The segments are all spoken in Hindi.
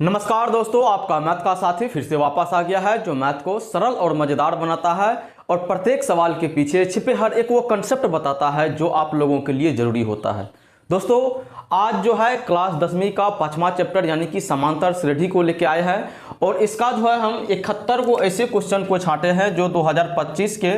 नमस्कार दोस्तों, आपका मैथ का साथी फिर से वापस आ गया है जो मैथ को सरल और मज़ेदार बनाता है और प्रत्येक सवाल के पीछे छिपे हर एक वो कंसेप्ट बताता है जो आप लोगों के लिए ज़रूरी होता है। दोस्तों, आज जो है क्लास 10वीं का 5वां चैप्टर यानी कि समांतर श्रेणी को लेके आए हैं और इसका जो है हम 71 को ऐसे क्वेश्चन को छांटे हैं जो 2025 के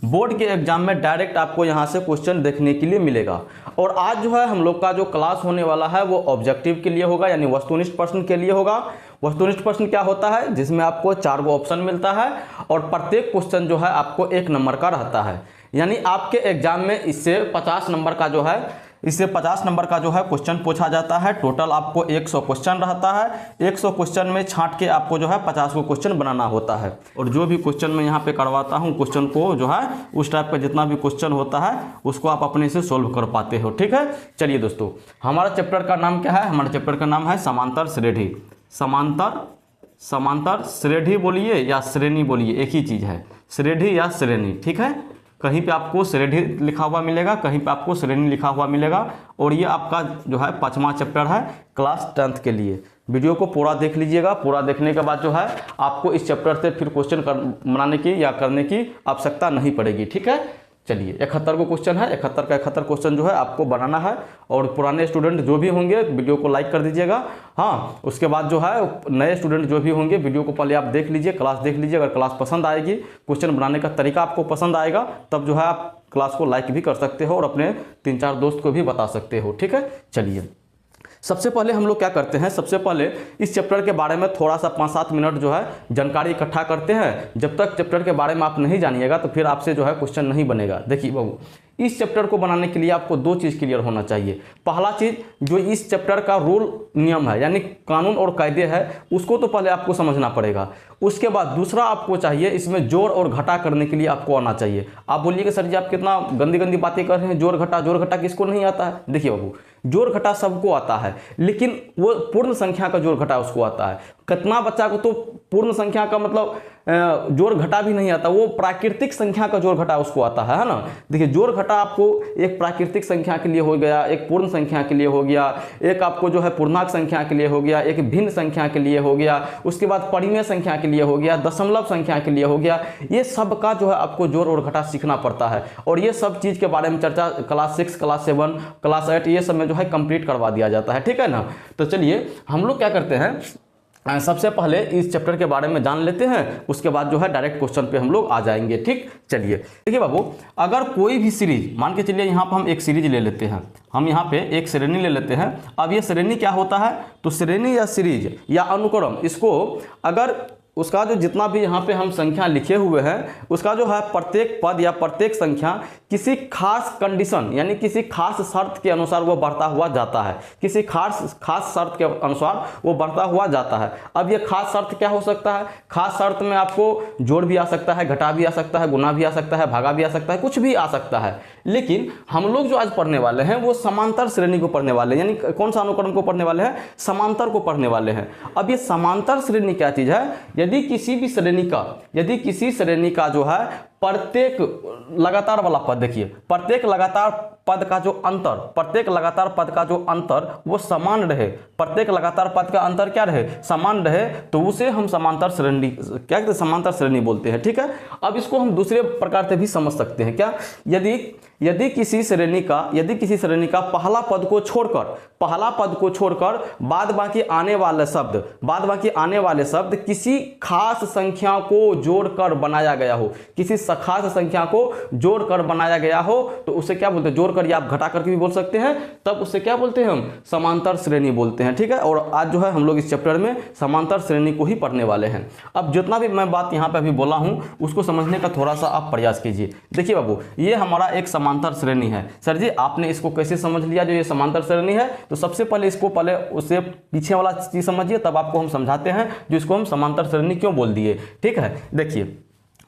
बोर्ड के एग्जाम में डायरेक्ट आपको यहाँ से क्वेश्चन देखने के लिए मिलेगा। और आज जो है हम लोग का जो क्लास होने वाला है वो ऑब्जेक्टिव के लिए होगा, यानी वस्तुनिष्ठ प्रश्न के लिए होगा। वस्तुनिष्ठ प्रश्न क्या होता है? जिसमें आपको 4 गो ऑप्शन मिलता है और प्रत्येक क्वेश्चन जो है आपको 1 नंबर का रहता है, यानी आपके एग्जाम में इससे 50 नंबर का जो है क्वेश्चन पूछा जाता है। टोटल आपको 100 क्वेश्चन रहता है। 100 क्वेश्चन में छांट के आपको जो है 50 को क्वेश्चन बनाना होता है। और जो भी क्वेश्चन मैं यहाँ पे करवाता हूँ, क्वेश्चन को जो है उस टाइप का जितना भी क्वेश्चन होता है उसको आप अपने से सोल्व कर पाते हो। ठीक है, चलिए दोस्तों, हमारा चैप्टर का नाम क्या है? हमारे चैप्टर का नाम है समांतर श्रेणी। समांतर श्रेणी बोलिए या श्रेणी बोलिए, एक ही चीज़ है, श्रेणी या श्रेणी। ठीक है, कहीं पे आपको श्रेणी लिखा हुआ मिलेगा, कहीं पे आपको श्रेणी लिखा हुआ मिलेगा। और ये आपका जो है 5वां चैप्टर है क्लास 10th के लिए। वीडियो को पूरा देख लीजिएगा। पूरा देखने के बाद जो है आपको इस चैप्टर से फिर क्वेश्चन बनाने की या करने की आवश्यकता नहीं पड़ेगी। ठीक है, चलिए 71 को क्वेश्चन है, 71 का 71 क्वेश्चन जो है आपको बनाना है। और पुराने स्टूडेंट जो भी होंगे वीडियो को लाइक कर दीजिएगा। हाँ, उसके बाद जो है नए स्टूडेंट जो भी होंगे वीडियो को पहले आप देख लीजिए, क्लास देख लीजिए। अगर क्लास पसंद आएगी, क्वेश्चन बनाने का तरीका आपको पसंद आएगा, तब जो है आप क्लास को लाइक भी कर सकते हो और अपने 3-4 दोस्त को भी बता सकते हो। ठीक है, चलिए सबसे पहले हम लोग क्या करते हैं, सबसे पहले इस चैप्टर के बारे में थोड़ा सा 5-7 मिनट जो है जानकारी इकट्ठा करते हैं। जब तक चैप्टर के बारे में आप नहीं जानिएगा तो फिर आपसे जो है क्वेश्चन नहीं बनेगा। देखिए बाबू, इस चैप्टर को बनाने के लिए आपको 2 चीज़ क्लियर होना चाहिए। पहला चीज़, जो इस चैप्टर का रूल नियम है यानी कानून और कायदे है, उसको तो पहले आपको समझना पड़ेगा। उसके बाद दूसरा आपको चाहिए, इसमें जोड़ और घटा करने के लिए आपको आना चाहिए। आप बोलिएगा सर जी आप कितना गंदी गंदी बातें कर रहे हैं, जोड़ घटा किसको नहीं आता है? देखिए बाबू, जोड़ घटा सबको आता है, लेकिन वो पूर्ण संख्या का जोड़ घटा उसको आता है। कितना बच्चा को तो पूर्ण संख्या का मतलब जोड़ घटा भी नहीं आता, वो प्राकृतिक संख्या का जोड़ घटा उसको आता है ना। देखिए, जोड़ घटा आपको एक प्राकृतिक संख्या के लिए हो गया, एक पूर्ण संख्या के लिए हो गया, एक आपको जो है पूर्णांक संख्या के लिए हो गया, एक भिन्न संख्या के लिए हो गया, उसके बाद परिमेय संख्या के लिए हो गया, दशमलव संख्या के लिए हो गया। ये सब का जो है आपको जोड़ और घटा सीखना पड़ता है। और ये सब चीज़ के बारे में चर्चा क्लास 6, क्लास 7, क्लास 8 ये सब में जो है कंप्लीट करवा दिया जाता है। ठीक है ना। तो चलिए हम लोग क्या करते हैं, सबसे पहले इस चैप्टर के बारे में जान लेते हैं, उसके बाद जो है डायरेक्ट क्वेश्चन पे हम लोग आ जाएंगे। ठीक, चलिए देखिए बाबू, अगर कोई भी सीरीज मान के चलिए, यहाँ पर हम एक सीरीज ले लेते हैं, हम यहाँ पे एक श्रेणी ले लेते हैं। अब ये श्रेणी क्या होता है, तो श्रेणी या सीरीज या अनुक्रम, इसको अगर उसका जो जितना भी यहाँ पे हम संख्या लिखे हुए हैं, उसका जो है प्रत्येक पद या प्रत्येक संख्या किसी खास कंडीशन यानी किसी खास शर्त के अनुसार वो बढ़ता हुआ जाता है, किसी खास शर्त के अनुसार वो बढ़ता हुआ जाता है। अब ये खास शर्त क्या हो सकता है? खास शर्त में आपको जोड़ भी आ सकता है, घटा भी आ सकता है, गुना भी आ सकता है, भागा भी आ सकता है, कुछ भी आ सकता है। लेकिन हम लोग जो आज पढ़ने वाले हैं वो समांतर श्रेणी को पढ़ने वाले हैं, यानी कौन सा अनुक्रम को पढ़ने वाले हैं? समांतर को पढ़ने वाले हैं। अब ये समांतर श्रेणी क्या चीज़ है? यदि किसी श्रेणी का जो है प्रत्येक लगातार वाला पद, देखिए प्रत्येक लगातार पद का जो अंतर वो समान रहे, प्रत्येक लगातार पद का अंतर क्या रहे? समान रहे, तो उसे हम समांतर श्रेणी क्या कहते हैं? समांतर श्रेणी बोलते हैं। ठीक है, अब इसको हम दूसरे प्रकार से भी समझ सकते हैं। क्या? यदि किसी श्रेणी का पहला पद को छोड़कर बाद बाकी आने वाले शब्द किसी खास संख्या को जोड़कर बनाया गया हो, किसी खास संख्या को जोड़कर बनाया गया हो, तो उसे क्या बोलते हैं? जोड़कर, या आप घटा करके भी बोल सकते हैं, तब उसे क्या बोलते हैं? हम समांतर श्रेणी बोलते हैं। ठीक है, और आज जो है हम लोग इस चैप्टर में समांतर श्रेणी को ही पढ़ने वाले हैं। अब जितना भी मैं बात यहाँ पे अभी बोला हूँ उसको समझने का थोड़ा सा आप प्रयास कीजिए। देखिए बाबू, ये हमारा एक समांतर श्रेणी है। सर जी आपने इसको कैसे समझ लिया जो ये समांतर श्रेणी है? तो सबसे पहले इसको उससे पीछे वाला चीज समझिए, तब आपको हम समझाते हैं जो इसको हम समांतर श्रेणी क्यों बोल दिए। ठीक है, देखिए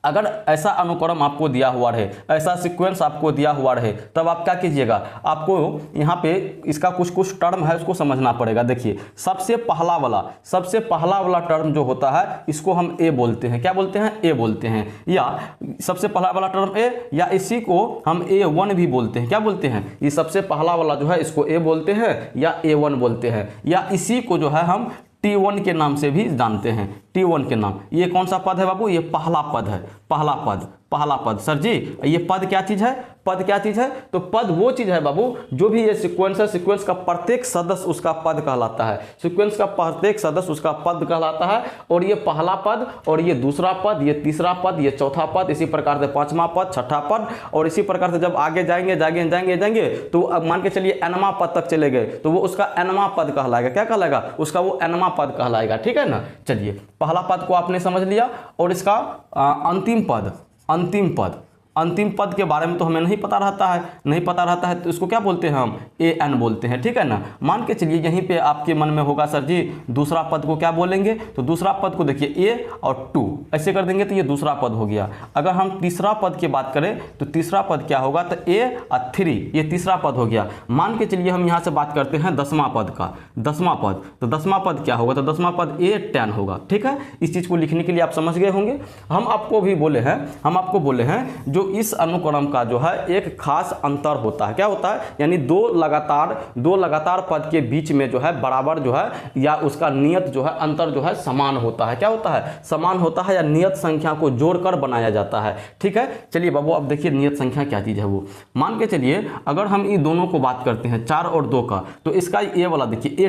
अगर ऐसा अनुक्रम आपको दिया हुआ रहे, ऐसा सीक्वेंस आपको दिया हुआ रहे, तब आप क्या कीजिएगा? आपको यहाँ पे इसका कुछ टर्म है उसको समझना पड़ेगा। देखिए सबसे पहला वाला टर्म जो होता है इसको हम ए बोलते हैं। क्या बोलते हैं? ए बोलते हैं। या सबसे पहला वाला टर्म ए, या इसी को हम A1 भी बोलते हैं। क्या बोलते हैं? ये सबसे पहला वाला जो है इसको ए बोलते हैं या A1 बोलते हैं, या इसी को जो है हम T1 के नाम से भी जानते हैं, T1 के नाम। ये कौन सा पद है बाबू? ये पहला पद है, पहला पद, पहला पद। सर जी ये पद क्या चीज है? पद क्या चीज है? तो पद वो चीज है बाबू जो भी ये सीक्वेंस है, सीक्वेंस का प्रत्येक सदस्य उसका पद कहलाता है, सीक्वेंस का प्रत्येक सदस्य उसका पद कहलाता है। और ये पहला पद, और ये दूसरा पद, ये तीसरा पद, ये चौथा पद, इसी प्रकार से पांचवा पद, छठा पद, और इसी प्रकार से जब आगे जाएंगे जाएंगे जाएंगे जाएंगे तो अब मान के चलिए एनवा पद तक चले गए तो वो उसका एनवा पद कहलाएगा। क्या कहलाएगा? उसका वो एनवा पद कहलाएगा। ठीक है ना? चलिए पहला पद को आपने समझ लिया। और इसका अंतिम पद, अंतिम पद, अंतिम पद के बारे में तो हमें नहीं पता रहता है, नहीं पता रहता है तो इसको क्या बोलते हैं? हम an बोलते हैं। ठीक है ना? मान के चलिए यहीं पे आपके मन में होगा सर जी दूसरा पद को क्या बोलेंगे? तो दूसरा पद को देखिए a और 2 ऐसे कर देंगे तो ये दूसरा पद हो गया। अगर हम तीसरा पद की बात करें तो तीसरा पद क्या होगा? तो a और 3, ये तीसरा पद हो गया। मान के चलिए हम यहाँ से बात करते हैं 10वां पद का, 10वां पद, तो 10वां पद क्या होगा? तो 10वां पद a10 होगा। ठीक है? इस चीज़ को लिखने के लिए आप समझ गए होंगे। हम आपको भी बोले हैं, हम आपको बोले हैं जो इस अनुक्रम का जो है एक खास अंतर होता है। क्या होता है? यानी दो लगातार पद के बीच में जो है बराबर जो है या उसका नियत जो है अंतर जो है समान होता है। क्या होता है? समान होता है, या नियत संख्या को जोड़कर बनाया जाता है। ठीक है? चलिए बाबू अब देखिए नियत संख्या क्या चीज़ है वो। मान के चलिए अगर हम इन दोनों को बात करते हैं 4 और 2 का, तो इसका ये वाला देखिए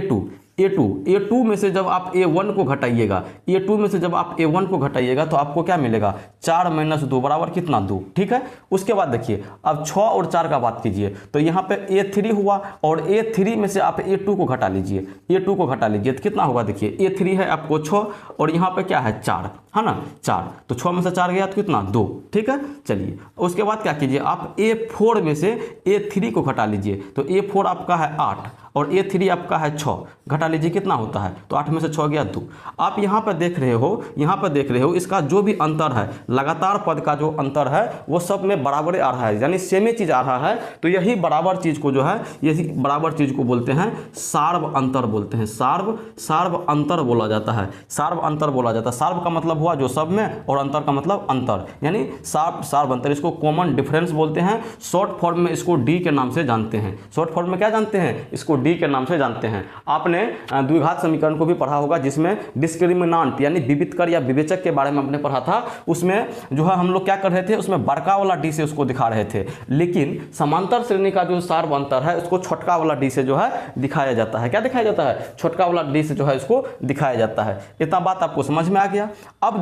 A2 में से जब आप A1 को घटाइएगा, A2 में से जब आप A1 को घटाइएगा तो आपको क्या मिलेगा? 4 - 2 बराबर कितना? 2। ठीक है? उसके बाद देखिए अब 6 और 4 का बात कीजिए तो यहाँ पे A3 हुआ, और A3 में से आप A2 को घटा लीजिए, A2 को घटा लीजिए तो कितना होगा? देखिए A3 है आपको 6 और यहाँ पे क्या है? 4 है ना? 4, तो 6 में से 4 गया तो कितना? 2। ठीक है? चलिए उसके बाद क्या कीजिए आप A4 में से A3 को घटा लीजिए, तो A4 आपका है 8 और A3 आपका है 6, घटा लीजिए कितना होता है? तो 8 में से 6 गया 2। आप यहाँ पर देख रहे हो, यहाँ पर देख रहे हो इसका जो भी अंतर है, लगातार पद का जो अंतर है वो सब में बराबर आ रहा है, यानी सेम ही चीज़ आ रहा है। तो यही बराबर चीज़ को जो है, यही बराबर चीज़ को बोलते हैं सार्व अंतर बोलते हैं। सार्व अंतर बोला जाता है, सार्व अंतर बोला जाता है। सार्व का मतलब हुआ जो सब में, और अंतर का मतलब अंतर, यानी सार्व अंतर। इसको कॉमन डिफरेंस बोलते हैं। शॉर्ट फॉर्म में इसको डी के नाम से जानते हैं। शॉर्ट फॉर्म में क्या जानते हैं? इसको डी के नाम से जानते हैं। आपने द्विघात समीकरण को भी पढ़ा होगा जिसमें डिस्क्रिमिनांट यानी विविधकर या विवेचक के बारे में आपने पढ़ा था। उसमें जो है हम लोग क्या कर रहे थे? उसमें बड़का वाला डी से उसको दिखा रहे थे, लेकिन समांतर श्रेणी का जो सार्व अंतर है उसको छोटका वाला डी से जो है दिखाया जाता है। क्या दिखाया जाता है? छोटका वाला डी से जो है इसको दिखाया जाता है। इतना बात आपको समझ में आ गया। अब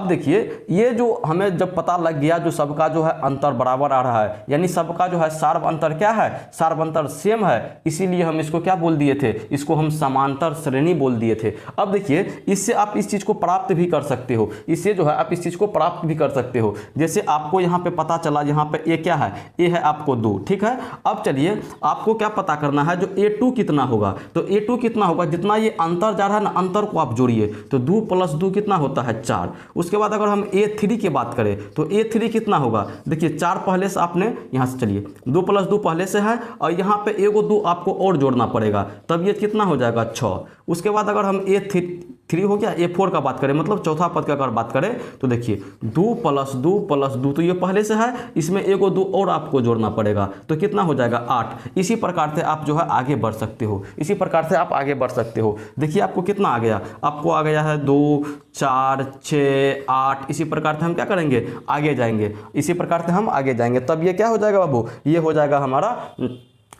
देखिए ये जो हमें जब पता लग गया जो सबका जो है अंतर बराबर आ रहा है, यानी सबका जो है सार्व अंतर क्या है? सार्व अंतर सेम है, इसीलिए हम इसको क्या बोल दिए थे? इसको हम समांतर श्रेणी बोल दिए थे। अब देखिए इससे आप इस चीज को प्राप्त भी कर सकते हो, इससे जो है आप इस चीज को प्राप्त भी कर सकते हो। जैसे आपको यहाँ पे पता चला, यहाँ पे ए क्या है? ए है आपको 2। ठीक है? अब चलिए आपको क्या पता करना है? जो A2 कितना होगा? तो A2 कितना होगा? जितना ये अंतर जा रहा है ना, अंतर को आप जोड़िए तो 2 + 2 कितना होता है? 4। उसके बाद अगर हम A3 की बात करें तो A3 कितना होगा? देखिए 4 पहले से आपने यहाँ से, चलिए 2 + 2 पहले से है और यहाँ पे एगो 2 आपको और जोड़ना पड़ेगा, तब ये कितना हो जाएगा? 6। उसके बाद अगर हम A3 हो गया, A4 का बात करें, मतलब चौथा पद का अगर बात करें तो देखिए 2 + 2 + 2 तो ये पहले से है, इसमें एगो 2 और आपको जोड़ना पड़ेगा तो कितना हो जाएगा? 8। इसी प्रकार से आप जो है आगे बढ़ सकते हो, इसी प्रकार से आप आगे बढ़ सकते हो। देखिए आपको कितना आ गया? आपको आ गया है 2, 4, 6, 8। इसी प्रकार से हम क्या करेंगे? आगे जाएंगे, इसी प्रकार से हम आगे जाएंगे, तब ये क्या हो जाएगा बाबू? ये हो जाएगा हमारा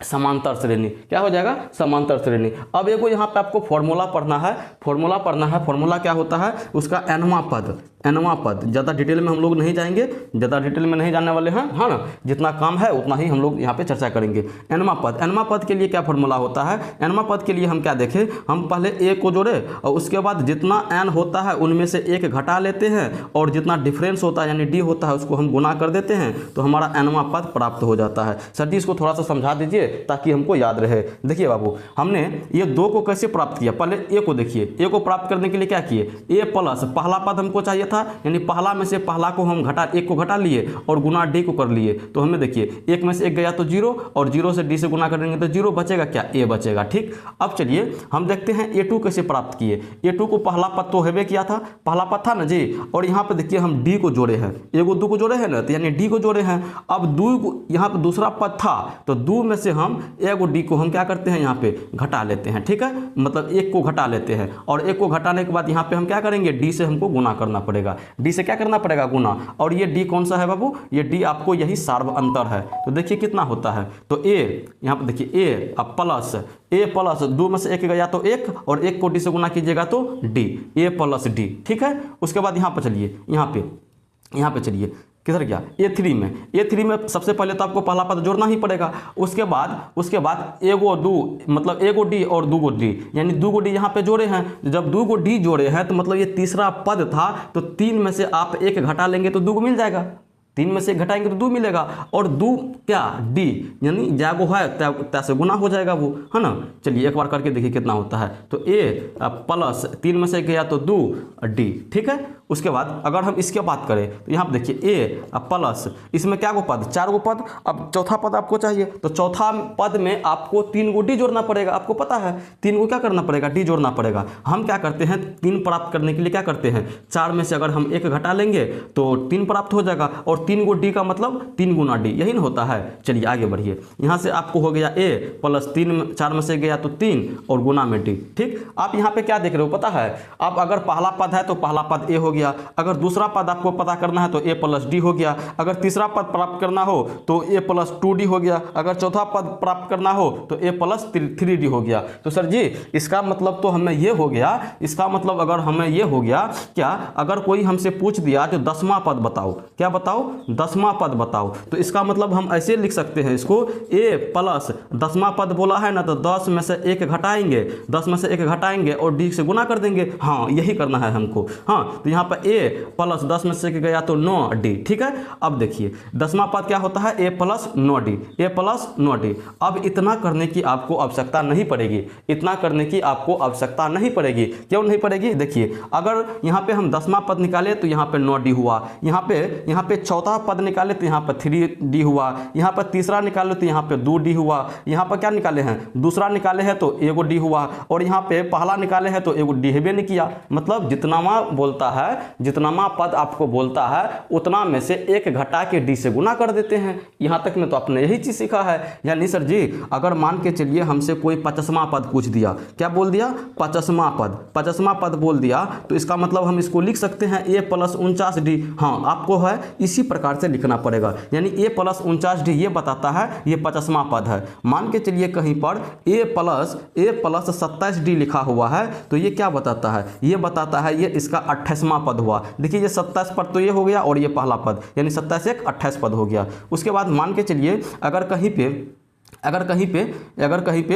समांतर श्रेणी। क्या हो जाएगा? समांतर श्रेणी। अब एगो यहाँ पे आपको फॉर्मूला पढ़ना है, फॉर्मूला क्या होता है? उसका nवां पद। ज़्यादा डिटेल में हम लोग नहीं जाएंगे, ज़्यादा डिटेल में नहीं जानने वाले हैं, हाँ ना? जितना काम है उतना ही हम लोग यहाँ पे चर्चा करेंगे। nवां पद के लिए क्या फॉर्मूला होता है? nवां पद के लिए हम क्या देखें? हम पहले a को जोड़े और उसके बाद जितना n होता है उनमें से 1 घटा लेते हैं और जितना डिफरेंस होता है यानी d होता है उसको हम गुना कर देते हैं, तो हमारा nवां पद प्राप्त हो जाता है। सर जी इसको थोड़ा सा समझा दीजिए ताकि हमको याद रहे। देखिए बाबू हमने ये 2 को कैसे प्राप्त किया? पहले a को देखिए, a को प्राप्त करने के लिए क्या किए? a प्लस पहला पद हमको चाहिए था, यानी पहला में से पहला को हम एक को घटा लिए और गुना डी को कर लिए, तो हमें देखिए एक में से एक गया तो 0 और 0 से डी से गुना करेंगे तो 0 बचेगा, क्या ए बचेगा। ठीक, अब चलिए हम देखते हैं A2 कैसे प्राप्त किए। A2 को पहला पद तो हेबे किया था, पहला पद था ना जी, और यहाँ पे देखिए हम डी को जोड़े हैं, एगो 2 को जोड़े हैं ना, तो यानी डी को जोड़े हैं। अब 2 यहाँ पे दूसरा पद था तो 2 में से हम एगो डी को हम क्या करते हैं यहाँ पे घटा लेते हैं। ठीक है, मतलब एक को घटा लेते हैं और एक को घटाने के बाद यहाँ पे हम क्या करेंगे, डी से हमको गुना करना पड़ेगा, डी से क्या करना पड़ेगा, गुना। और ये डी कौन सा है बाबू, ये डी आपको यही सार्व अंतर है। तो देखिए कितना होता है, तो ए यहाँ पे देखिए ए अब प्लस ए प्लस 2 में से एक गया तो 1 और 1 को डी से गुना कीजिएगा तो डी, ए प्लस डी। ठीक है, उसके बाद यहाँ पर चलिए, यहाँ पे चलिए किधर गया, A3 में सबसे पहले तो आपको पहला पद जोड़ना ही पड़ेगा। उसके बाद एगो 2 मतलब एगो डी और 2 गो डी, यानी 2 गो डी यहाँ पे जोड़े हैं। जब 2 गो डी जोड़े हैं तो मतलब ये तीसरा पद था, तो 3 में से आप 1 घटा लेंगे तो 2 को मिल जाएगा, 3 में से 1 घटाएंगे तो 2 मिलेगा, और 2 क्या डी, यानी जागो है तैसे गुना हो जाएगा वो, है ना। चलिए एक बार करके देखिए कितना होता है, तो ए प्लस 3 में से गया तो 2 डी। ठीक है, उसके बाद अगर हम इसके बात करें तो यहाँ पे देखिए ए प्लस इसमें क्या गो पद, 4 गो पद। अब चौथा पद आपको चाहिए तो चौथा पद में आपको 3 गो डी जोड़ना पड़ेगा, आपको पता है 3 को क्या करना पड़ेगा, डी जोड़ना पड़ेगा। हम क्या करते हैं 3 प्राप्त करने के लिए क्या करते हैं, 4 में से अगर हम 1 घटा लेंगे तो 3 प्राप्त हो जाएगा, और 3 गो डी का मतलब 3 गुना डी, यही ना होता है। चलिए आगे बढ़िए, यहाँ से आपको हो गया ए प्लस 4 में से गया तो 3 और गुना में डी। ठीक, आप यहाँ पे क्या देख रहे हो पता है, आप अगर पहला पद है तो पहला पद ए हो गया, अगर दूसरा पद आपको पता करना है तो a प्लस डी हो गया, अगर तीसरा पद प्राप्त करना हो तो a प्लस 2d हो गया, अगर चौथा पद प्राप्त करना हो तो a प्लस 3d हो गया। तो सर जी इसका मतलब तो हमें ये हो गया, इसका मतलब अगर हमें ये हो गया क्या, अगर कोई हमसे पूछ दिया जो 10वां पद बताओ, क्या बताओ, 10वां पद बताओ, तो इसका मतलब हम ऐसे लिख सकते हैं इसको, a प्लस 10वां पद बोला है ना, तो 10 में से 1 घटाएंगे, 10 में से 1 घटाएंगे और d से गुना कर देंगे। हाँ यही करना है हमको। हाँ तो यहाँ पर a प्लस 10 में से गया तो 9d। ठीक है, अब देखिए 10वां पद क्या होता है, a plus 9d, a plus 9d। अब इतना करने की आपको आवश्यकता नहीं पड़ेगी, इतना करने की आपको आवश्यकता नहीं पड़ेगी। क्यों नहीं पड़ेगी, देखिए अगर यहाँ पे हम 10वां पद निकाले तो यहाँ पे 9d हुआ, यहाँ पे चौथा पद निकाले तो यहाँ पर 3d हुआ, यहाँ पर तीसरा निकाले तो यहाँ पे 2d हुआ, यहाँ पर क्या निकाले हैं, दूसरा निकाले हैं तो एगो d हुआ, और यहाँ पे पहला निकाले हैं तो एगो d हेबे नहीं किया। मतलब जितनावा बोलता है, जितनामा पद आपको बोलता है उतना में से 1 घटा के डी से गुना कर देते हैं। यहाँ तक में तो आपने यही चीज़ सीखा है। यानी सर जी अगर मान के चलिए हमसे कोई 50वां पद पूछ दिया, क्या बोल दिया, 50वां पद बोल दिया, तो इसका मतलब हम इसको लिख सकते हैं a प्लस 49d। हाँ आपको है इसी प्रकार से लिखना पड़ेगा, यानी a प्लस 49d ये बताता है ये 50वां पद है। मान के चलिए कहीं पर a प्लस 27d लिखा हुआ है, तो ये क्या बताता है, ये बताता है ये इसका 28वां पद हुआ। देखिए ये 27 पद तो ये हो गया और ये पहला पद, यानी 27 एक 28 पद हो गया। उसके बाद मान के चलिए अगर कहीं पे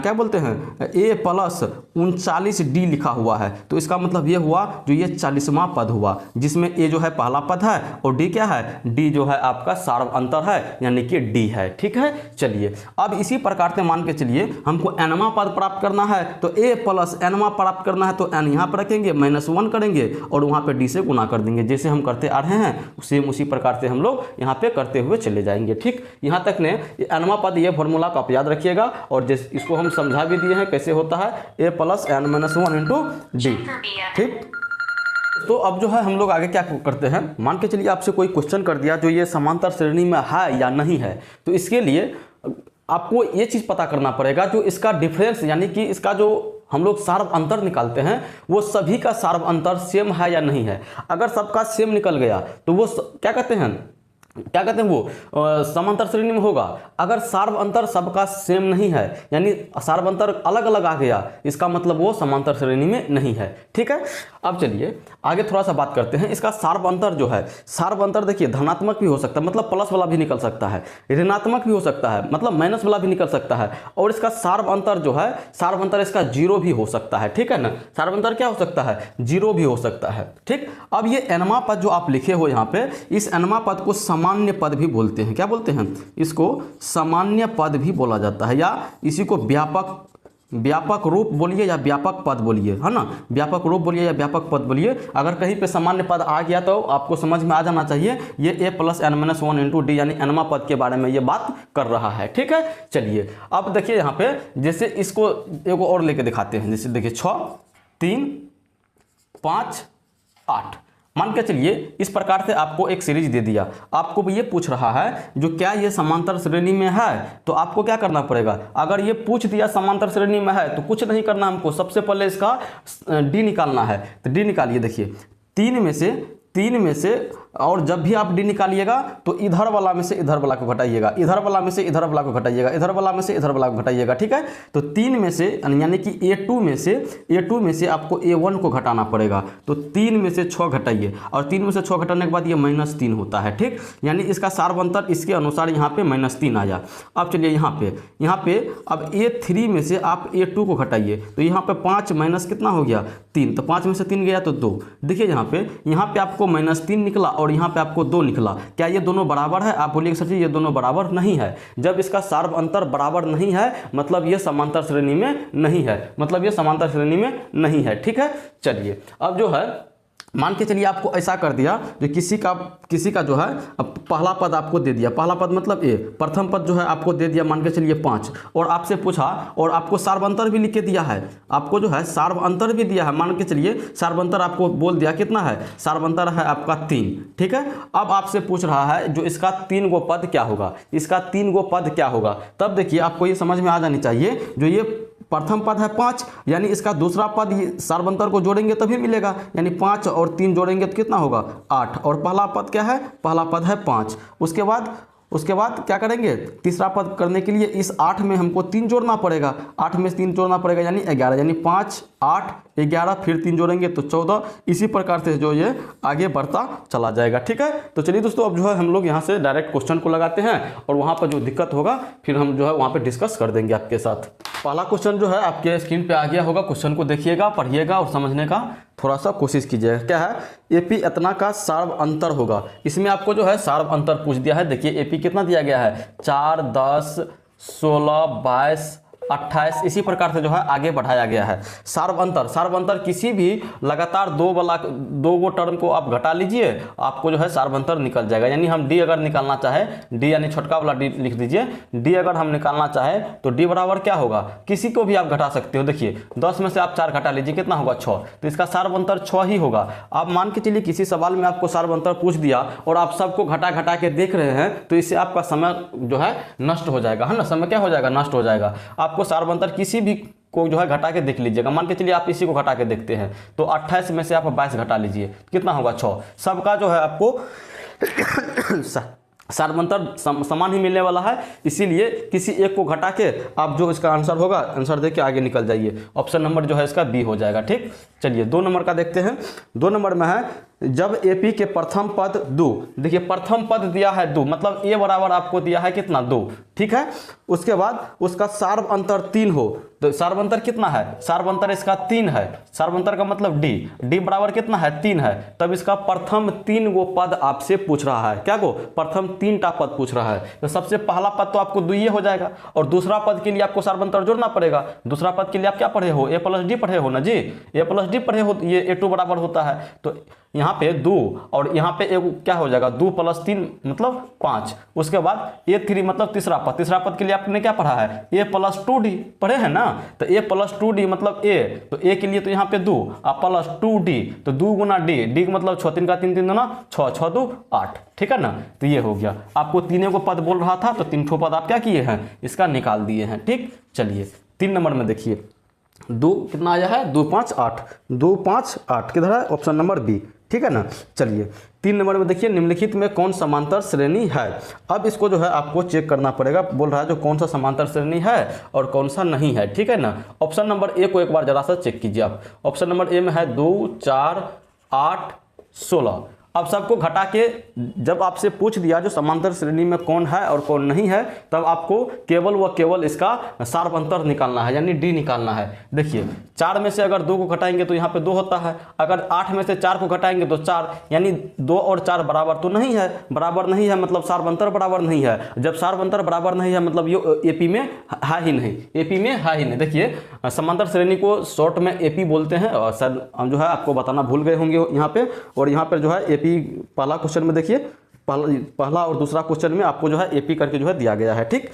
क्या बोलते हैं a प्लस 39d लिखा हुआ है, तो इसका मतलब ये हुआ जो ये 40वां पद हुआ, जिसमें a जो है पहला पद है और d क्या है, d जो है आपका सार्व अंतर है, यानी कि d है। ठीक है, चलिए अब इसी प्रकार से मान के चलिए हमको nवां पद प्राप्त करना है, तो a प्लस nवां प्राप्त करना है तो n यहाँ पर रखेंगे, -1 करेंगे और वहाँ पे d से गुना कर देंगे, जैसे हम करते आ रहे हैं सेम उसी प्रकार से हम लोग यहाँ पे करते हुए चले जाएंगे। ठीक, यहाँ तक ने nवां पद ये फॉर्मूला का आप याद रखिएगा, और जिस इसको हम समझा भी दिए हैं कैसे होता है, a plus n-1 into D. ठीक, तो अब जो है हम लोग आगे क्या करते हैं, मान के चलिए आपसे कोई क्वेश्चन कर दिया जो ये समांतर श्रेणी में है या नहीं है, तो इसके लिए आपको ये चीज़ पता करना पड़ेगा जो इसका डिफरेंस, यानी कि इसका जो हम लोग सार्व अंतर निकालते हैं वो सभी का सार्व अंतर सेम है या नहीं है। अगर सबका सेम निकल गया तो वो क्या कहते हैं वो समांतर श्रेणी में होगा। अगर सार्व अंतर सबका सेम नहीं है, यानी सार्व अंतर अलग अलग आ गया, इसका मतलब वो समांतर श्रेणी में नहीं है। ठीक है, अब चलिए आगे थोड़ा सा बात करते हैं। इसका सार्व अंतर जो है, सार्व अंतर देखिए धनात्मक भी हो सकता है, मतलब प्लस वाला भी निकल सकता है, ऋणात्मक भी हो सकता है, मतलब माइनस वाला भी निकल सकता है, और इसका सार्व अंतर जो है, सार्व अंतर इसका 0 भी हो सकता है। ठीक है ना, सार्व अंतर क्या हो सकता है, 0 भी हो सकता है। ठीक, अब ये nवां पद जो आप लिखे हो यहाँ पे, इस nवां पद को सामान्य पद भी बोलते हैं। क्या बोलते हैं, इसको सामान्य पद भी बोला जाता है, या इसी को व्यापक व्यापक रूप बोलिए या व्यापक पद बोलिए, है ना, व्यापक रूप बोलिए या व्यापक पद बोलिए। अगर कहीं पे सामान्य पद आ गया तो आपको समझ में आ जाना चाहिए ये a plus n minus 1 into d यानी एनवा पद के बारे में ये बात कर रहा है। ठीक है, चलिए अब देखिए यहाँ पे जैसे इसको एक और लेके दिखाते हैं। जैसे देखिए 6 3 5 8 मान के चलिए इस प्रकार से आपको एक सीरीज दे दिया, आपको ये पूछ रहा है जो क्या ये समांतर श्रेणी में है, तो आपको क्या करना पड़ेगा। अगर ये पूछ दिया समांतर श्रेणी में है तो कुछ नहीं करना हमको, सबसे पहले इसका डी निकालना है। तो डी निकालिए, देखिए 3 में से और जब भी आप डी निकालिएगा तो इधर वाला में से इधर वाला को घटाइएगा, इधर वाला में से इधर वाला को घटाइएगा, इधर वाला में से इधर वाला को घटाइएगा। ठीक है, तो 3 में से यानी कि A2 में से आपको A1 को घटाना पड़ेगा। तो 3 में से 6 घटाइए और 3 में से 6 घटाने के बाद ये -3 होता है। ठीक, यानी इसका सार्वंतर इसके अनुसार यहाँ पे -3 आया। अब चलिए यहाँ पे अब A3 में से आप A2 को घटाइए, तो यहाँ पे 5 माइनस कितना हो गया 3, तो 5 में से 3 गया तो 2। देखिए यहाँ पे आपको -3 निकला और यहाँ पे आपको 2 निकला। क्या ये दोनों बराबर है? आप बोलिए सर जी ये दोनों बराबर नहीं है। जब इसका सार्व अंतर बराबर नहीं है मतलब ये समांतर श्रेणी में नहीं है, नहीं है। ठीक है, चलिए अब जो है मान के चलिए आपको ऐसा कर दिया जो किसी का जो है अब पहला पद आपको दे दिया, पहला पद मतलब ए, प्रथम पद जो है आपको दे दिया मान के चलिए 5, और आपसे पूछा और आपको सार्वंतर भी लिख के दिया है, आपको जो है सार्वंतर भी दिया है। मान के चलिए सार्वंतर आपको बोल दिया कितना है, सार्वंतर है आपका 3। ठीक है, अब आपसे पूछ रहा है जो इसका 3 गो पद क्या होगा, इसका 3 गो पद क्या होगा। तब देखिए आपको ये समझ में आ जानी चाहिए जो ये प्रथम पद है 5 यानी इसका दूसरा पद सार्वंतर को जोड़ेंगे तभी मिलेगा, यानी 5 और 3 जोड़ेंगे तो कितना होगा 8, और पहला पद क्या है, पहला पद है 5। उसके बाद क्या करेंगे, तीसरा पद करने के लिए इस 8 में हमको 3 जोड़ना पड़ेगा, 8 में 3 जोड़ना पड़ेगा यानी 11, यानी 5 8 11 फिर 3 जोड़ेंगे तो 14। इसी प्रकार से जो ये आगे बढ़ता चला जाएगा। ठीक है, तो चलिए दोस्तों अब जो है हम लोग यहाँ से डायरेक्ट क्वेश्चन को लगाते हैं और वहाँ पर जो दिक्कत होगा फिर हम जो है वहाँ पर डिस्कस कर देंगे आपके साथ। पहला क्वेश्चन जो है आपके स्क्रीन पे आ गया होगा, क्वेश्चन को देखिएगा, पढ़िएगा और समझने का थोड़ा सा कोशिश कीजिएगा। क्या है, एपी इतना का सार्व अंतर होगा। इसमें आपको जो है सार्व अंतर पूछ दिया है। देखिए एपी कितना दिया गया है 4 10 16 22 28, इसी प्रकार से जो है आगे बढ़ाया गया है। सार्वंतर किसी भी लगातार दो गो टर्म को आप घटा लीजिए, आपको जो है सार्वंतर निकल जाएगा। यानी हम डी अगर निकालना चाहे, डी यानी छोटका वाला डी लिख दीजिए, डी अगर हम निकालना चाहे तो डी बराबर क्या होगा, किसी को भी आप घटा सकते हो। देखिए 10 में से आप 4 घटा लीजिए कितना होगा 6, तो इसका सार्वंतर 6 ही होगा। आप मान के चलिए किसी सवाल में आपको सार्वंतर पूछ दिया और आप सबको घटा के देख रहे हैं तो इससे आपका समय जो है नष्ट हो जाएगा, है ना, समय क्या हो जाएगा, नष्ट हो जाएगा। आपको सार्वंतर किसी भी को जो है घटा के देख लीजिएगा। मान के चलिए आप इसी को घटा के देखते हैं तो 28 में से आप 22 घटा लीजिए कितना होगा 6। सबका जो है आपको सार्वंतर समान ही मिलने वाला है, इसीलिए किसी एक को घटा के आप जो इसका आंसर होगा आंसर देके आगे निकल जाइए। ऑप्शन नंबर जो है इसका बी हो जाएगा। ठीक, चलिए 2 नंबर का देखते हैं। 2 नंबर में है जब एपी के प्रथम पद 2, देखिए प्रथम पद दिया है 2 मतलब ए बराबर आपको दिया है कितना 2। ठीक है, उसके बाद उसका सार्व अंतर 3 हो, तो सार्वंतर कितना है, सार्वंतर इसका 3 है, सार्वंतर का मतलब डी बराबर कितना है 3 है। तब इसका प्रथम 3 गो पद आपसे पूछ रहा है, क्या गो, प्रथम 3टा पद पूछ रहा है। तो सबसे पहला पद तो आपको 2 हो जाएगा और दूसरा पद के लिए आपको सार्वंतर जोड़ना पड़ेगा। दूसरा पद के लिए आप क्या पढ़े हो, ए प्लस डी पढ़े हो ना जी, ए प्लस डी पढ़े हो, ये A2 बराबर होता है। तो यहाँ पे 2 और यहाँ पे एक क्या हो जाएगा 2 + 3 मतलब 5। उसके बाद A3 मतलब तीसरा पद के लिए आपने क्या पढ़ा है, A + 2D पढ़े हैं ना, तो A + 2D मतलब A, तो A के लिए तो यहाँ पे 2 प्लस 2D, तो 2 गुना D का मतलब 6 3 का 3 3 दूना 6 6 2 8। ठीक है ना, तो ये हो गया। आपको 3 को पद बोल रहा था तो 3 ठो पद आप क्या किए हैं, इसका निकाल दिए हैं। ठीक, चलिए 3 नंबर में देखिए 2 कितना आया है 2 5 8, 2 5 8 किधर है, ऑप्शन नंबर बी। ठीक है ना, चलिए 3 नंबर में देखिए निम्नलिखित में कौन समांतर श्रेणी है। अब इसको जो है आपको चेक करना पड़ेगा, बोल रहा है जो कौन सा समांतर श्रेणी है और कौन सा नहीं है। ठीक है ना, ऑप्शन नंबर ए को एक बार जरा सा चेक कीजिए आप। ऑप्शन नंबर ए में है 2 4 8 16। अब सबको घटा के जब आपसे पूछ दिया जो समांतर श्रेणी में कौन है और कौन नहीं है, तब आपको केवल व केवल इसका सार्व अंतर निकालना है, यानी डी निकालना है। देखिए 4 में से अगर 2 को घटाएंगे तो यहाँ पे 2 होता है, अगर 8 में से 4 को घटाएंगे तो 4, यानी 2 और 4 बराबर तो नहीं है, बराबर नहीं है मतलब सार्व अंतर बराबर नहीं है। जब सार्व अंतर बराबर नहीं है मतलब ये एपी में है ही नहीं, एपी में है ही नहीं। देखिए समांतर श्रेणी को शॉर्ट में एपी बोलते हैं, और सर हम जो है आपको बताना भूल गए होंगे यहाँ पे। और यहाँ पर जो है एपी पहला क्वेश्चन में देखिए, पहला और दूसरा क्वेश्चन में आपको जो है एपी करके जो है दिया गया है। ठीक,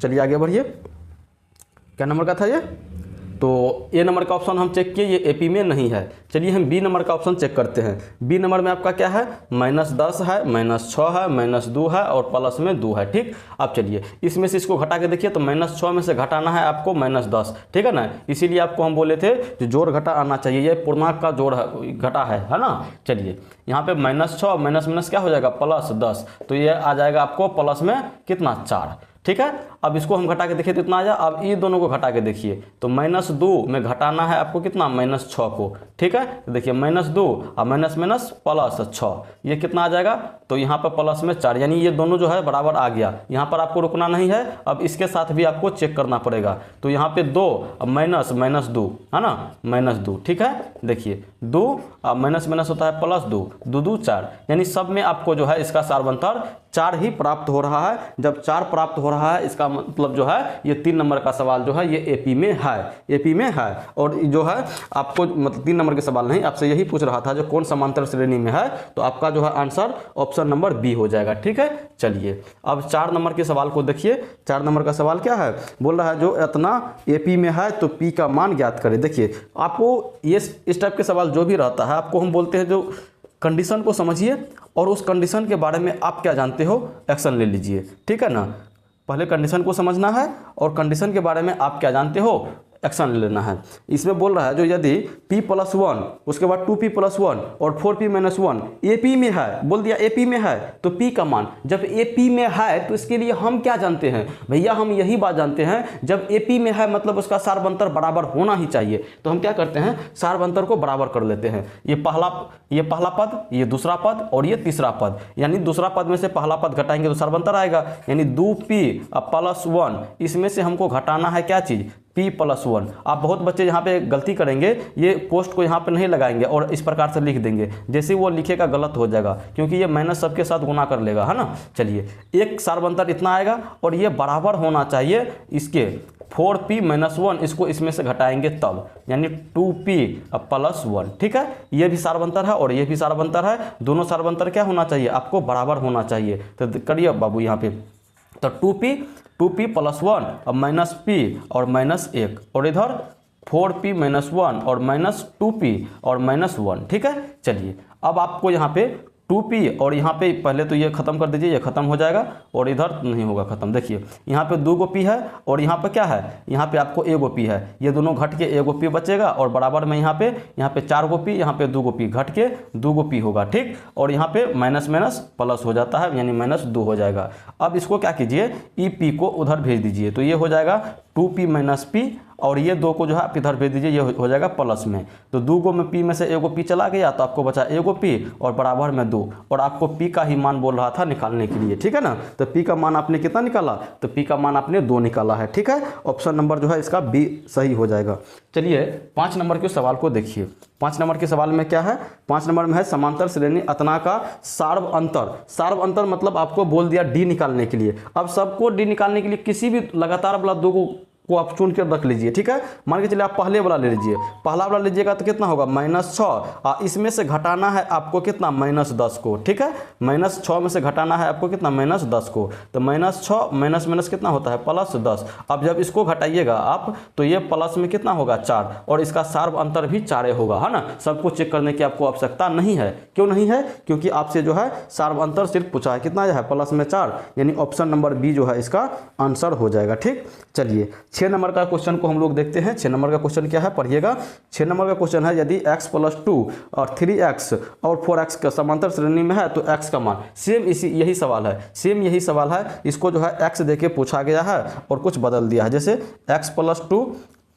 चलिए आगे बढ़िए। क्या नंबर का था ये? तो ए नंबर का ऑप्शन हम चेक किए, ये एपी में नहीं है। चलिए हम बी नंबर का ऑप्शन चेक करते हैं। बी नंबर में आपका क्या है? -10 है, -6 है, -2 है और प्लस में 2 है। ठीक, अब चलिए इसमें से इसको घटा के देखिए, तो -6 में से घटाना है आपको -10, ठीक है ना। इसीलिए आपको हम बोले थे जो जोड़ घटा आना चाहिए, ये पूर्णांक का जोड़ घटा है ना। चलिए यहाँ पे -6 माइनस क्या हो जाएगा? +10, तो ये आ जाएगा आपको प्लस में कितना? 4। ठीक है, अब इसको हम घटा के देखिए तो इतना आ जाए। अब ये दोनों को घटा के देखिए तो -2 में घटाना है आपको कितना? -6 को। ठीक है, तो देखिए -2 और माइनस +6, ये कितना आ जाएगा? तो यहाँ पर प्लस में 4, यानी ये दोनों जो है बराबर आ गया। यहाँ पर आपको रुकना नहीं है, अब इसके साथ भी आपको चेक करना पड़ेगा। तो यहाँ पे 2 -2 है ना, -2। ठीक है, देखिए 2 माइनस होता है +2, 2 2 4, यानी सब में आपको जो है इसका सार्वंतर 4 ही प्राप्त हो रहा है। जब 4 प्राप्त हो रहा है इसका मतलब जो है ये 3 नंबर का सवाल जो है ये एपी में है, एपी में है। और जो है आपको मतलब 3 नंबर के सवाल नहीं, आपसे यही पूछ रहा था जो कौन समांतर श्रेणी में है, तो आपका जो है आंसर ऑप्शन नंबर बी हो जाएगा। ठीक है, चलिए अब 4 नंबर के सवाल को देखिए। 4 नंबर का सवाल क्या है? बोल रहा है जो इतना एपी में है तो पी का मान ज्ञात करें। देखिए आपको ये इस टाइप के सवाल जो भी रहता है, आपको हम बोलते हैं जो कंडीशन को समझिए और उस कंडीशन के बारे में आप क्या जानते हो एक्शन ले लीजिए। ठीक है ना, पहले कंडीशन को समझना है और कंडीशन के बारे में आप क्या जानते हो एक्शन ले लेना है। इसमें बोल रहा है जो यदि p+1 उसके बाद 2p+1 और 4p-1 एपी में है, बोल दिया एपी में है, तो p का मान जब एपी में है तो इसके लिए हम क्या जानते हैं भैया? हम यही बात जानते हैं जब एपी में है मतलब उसका सार्वंतर बराबर होना ही चाहिए। तो हम क्या करते हैं? सार्वंतर को बराबर कर लेते हैं। ये पहला पद, ये दूसरा पद और ये तीसरा पद, यानी दूसरा पद में से पहला पद घटाएंगे तो सार्वंतर आएगा, यानी 2p+1। इसमें से हमको घटाना है क्या चीज़? p+1। आप बहुत बच्चे यहाँ पे गलती करेंगे, ये पोस्ट को यहाँ पे नहीं लगाएंगे और इस प्रकार से लिख देंगे, जैसे वो लिखेगा गलत हो जाएगा, क्योंकि ये माइनस सबके साथ गुना कर लेगा, है ना। चलिए एक सार्वंतर इतना आएगा और ये बराबर होना चाहिए इसके 4p-1, इसको इसमें से घटाएंगे तब, यानी 2p+1। ठीक है, ये भी सार्वंतर है और ये भी सार्वंतर है। दोनों सार्वंतर क्या होना चाहिए? आपको बराबर होना चाहिए। तो करिए बाबू यहाँ पे, तो 2p+1 और -p और -1, और इधर 4p-1 और -2p और -1। ठीक है, चलिए अब आपको यहाँ पे 2p और यहाँ पे पहले तो ये खत्म कर दीजिए, ये खत्म हो जाएगा और इधर नहीं होगा खत्म। देखिए यहाँ पे 2 p है और यहाँ पे क्या है? यहाँ पे आपको 1 p है, ये दोनों घट के 1 p बचेगा और बराबर में यहाँ पे 4 p, यहाँ पे 2 p घट के 2 p होगा। ठीक, और यहाँ पे माइनस प्लस हो जाता है, यानी -2 हो जाएगा। अब इसको क्या कीजिए? p को उधर भेज दीजिए, तो ये हो जाएगा 2p - p, और ये 2 को जो है आप इधर भेज दीजिए, ये हो जाएगा प्लस में। तो 2 में p में से 1 p चला गया तो आपको बचा 1 p और बराबर में 2, और आपको p का ही मान बोल रहा था निकालने के लिए। ठीक है ना, तो p का मान आपने कितना निकाला? तो p का मान आपने 2 निकाला है। ठीक है, ऑप्शन नंबर जो है इसका बी सही हो जाएगा। चलिए 5 नंबर के सवाल को देखिए। 5 नंबर के सवाल में क्या है? 5 नंबर में है समांतर श्रेणी अतना का सार्व अंतर। सार्व अंतर मतलब आपको बोल दिया डी निकालने के लिए। अब सबको डी निकालने के लिए किसी भी लगातार वाला 2 को आप चुन कर रख लीजिए। ठीक है, मान के चलिए आप पहले वाला ले लीजिए, पहला वाला लीजिएगा तो कितना होगा? -6, इसमें से घटाना है आपको कितना? -10 को। ठीक है, -6 में से घटाना है आपको कितना? -10 को। तो -6 माइनस कितना होता है? +10। अब जब इसको घटाइएगा आप तो ये प्लस में कितना होगा? 4, और इसका सार्व अंतर भी 4 होगा, है ना। सबको चेक करने की आपको आवश्यकता नहीं है। क्यों नहीं है? क्योंकि आपसे जो है सार्व अंतर सिर्फ पूछा है, कितना है? प्लस में 4, यानी ऑप्शन नंबर बी जो है इसका आंसर हो जाएगा। ठीक, चलिए 6 नंबर का क्वेश्चन को हम लोग देखते हैं। 6 नंबर का क्वेश्चन क्या है? पढ़िएगा। 6 नंबर का क्वेश्चन है यदि x+2 और 3x और 4x का समांतर श्रेणी में है तो x का मान। सेम यही सवाल है, सेम यही सवाल है। इसको जो है x देके पूछा गया है और कुछ बदल दिया है, जैसे x+2